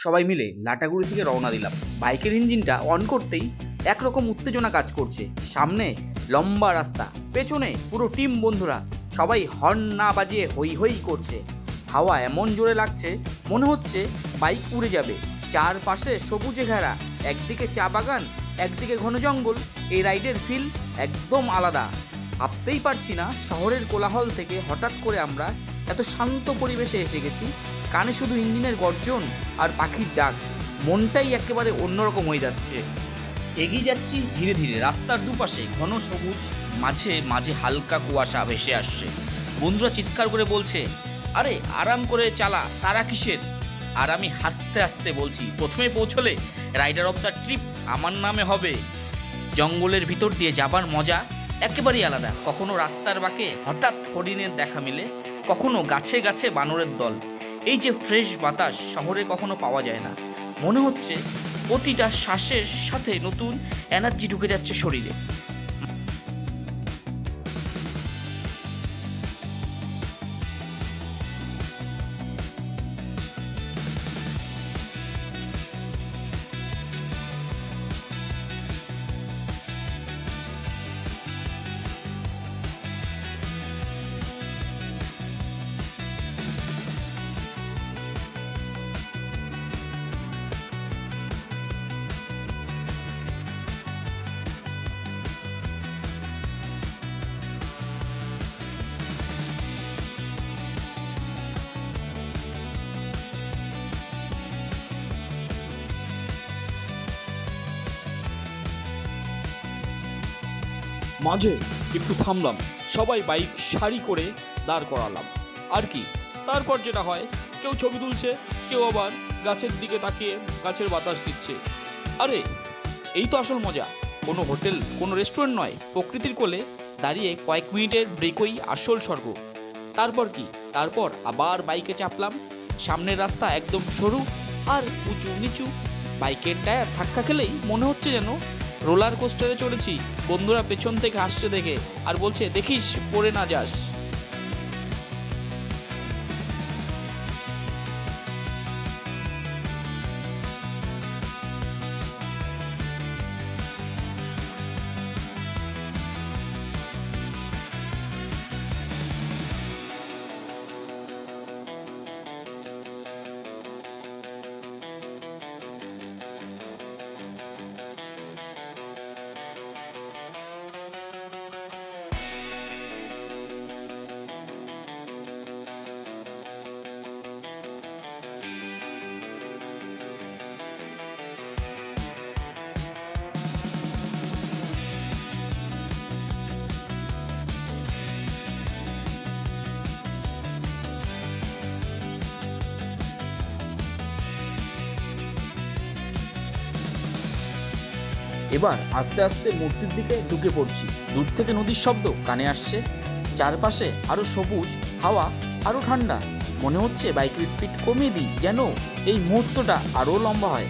সবাই মিলে লাটাগুড়ি থেকে রওনা দিলাম। বাইকের ইঞ্জিনটা অন করতেই একরকম উত্তেজনা কাজ করছে। সামনে লম্বা রাস্তা, পেছনে পুরো টিম বন্ধুরা, সবাই হর্ন না বাজিয়ে হই হই করছে। হাওয়া এমন জোরে লাগছে মনে হচ্ছে বাইক উড়ে যাবে। চারপাশে সবুজে ঘেরা, একদিকে চা বাগান, একদিকে ঘন জঙ্গল। এই রাইডের ফিল একদম আলাদা। ভাবতেই পারছি না শহরের কোলাহল থেকে হঠাৎ করে আমরা এত শান্ত পরিবেশে এসে গেছি। কানে শুধু ইঞ্জিনের গর্জন আর পাখির ডাক, মনটাই একেবারে অন্যরকম হয়ে যাচ্ছে। এগিয়ে যাচ্ছি ধীরে ধীরে। রাস্তার দুপাশে ঘন সবুজ, মাঝে মাঝে হালকা কুয়াশা ভেসে আসছে। বন্ধুরা চিৎকার করে বলছে, আরে আরাম করে চালা, তারা কিসের? আর আমি হাসতে হাসতে বলছি, প্রথমে পৌঁছলে রাইডার অফ দ্য ট্রিপ আমার নামে হবে। জঙ্গলের ভিতর দিয়ে যাবার মজা একেবারেই আলাদা। কখনো রাস্তার বাঁকে হঠাৎ হরিণের দেখা মিলে, কখনো গাছে গাছে বানরের দল। এই যে ফ্রেশ বাতাস শহরে কখনো পাওয়া যায় না। মনে হচ্ছে প্রতিটা শ্বাসের সাথে নতুন এনার্জি ঢুকে যাচ্ছে শরীরে। মাঝে একটু থামলাম, সবাই বাইক সারি করে দাঁড় করালাম। আর কি, তারপর যেটা হয়, কেউ ছবি তুলছে, কেউ আবার গাছের দিকে তাকিয়ে গাছের বাতাস দিচ্ছে। আরে এই তো আসল মজা। কোনো হোটেল, কোনো রেস্টুরেন্ট নয়, প্রকৃতির কোলে দাঁড়িয়ে কয়েক মিনিটের ব্রেকই আসল স্বর্গ। তারপর কি, তারপর আবার বাইকে চাপলাম। সামনের রাস্তা একদম সরু আর উঁচু নিচু। বাইকের টায়ার ধাক্কা খেলেই মনে হচ্ছে যেন রোলার কোস্টারে চড়েছি। বন্ধুরা পেছন থেকে হাসছে দেখে আর বলছে, দেখিস পড়ে না যাস। এবার আস্তে আস্তে মূর্তির দিকে ঢুকে পড়ছি। দূর থেকে নদীর শব্দ কানে আসছে, চারপাশে আরো সবুজ, হাওয়া আরো ঠান্ডা। মনে হচ্ছে বাইকের স্পিড কমিয়ে দিই, যেন এই মুহূর্তটা আরো লম্বা হয়।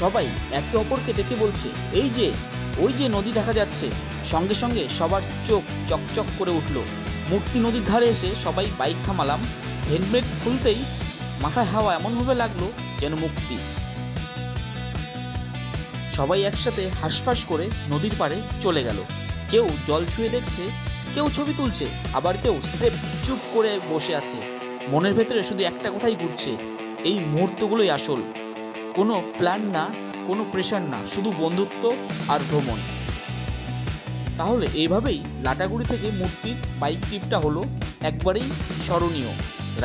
সবাই একে অপরকে ডেকে বলছে, এই যে, ওই যে নদী দেখা যাচ্ছে। সঙ্গে সঙ্গে সবার চোখ চকচক করে উঠল। মূর্তি নদীর ধারে এসে সবাই বাইক থামালাম। হেলমেট খুলতেই মাথায় হাওয়া এমনভাবে লাগলো যেন মুক্তি। সবাই একসাথে হাঁসফাঁস করে নদীর পাড়ে চলে গেল। কেউ জল ছুঁয়ে দেখছে, কেউ ছবি তুলছে, আবার কেউ সেফ চুপ করে বসে আছে। মনের ভেতরে শুধু একটা কথাই ঘুরছে, এই মুহূর্তগুলোই আসল। কোনো প্ল্যান না, কোনো প্রেশার না, শুধু বন্ধুত্ব আর ভ্রমণ। তাহলে এইভাবেই লাটাগুড়ি থেকে মূর্তির বাইক ট্রিপটা হলো একবারেই স্মরণীয়।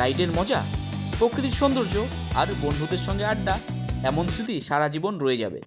রাইডের মজা, প্রকৃতির সৌন্দর্য আর বন্ধুদের সঙ্গে আড্ডা এমন স্মৃতি সারা জীবন রয়ে যাবে।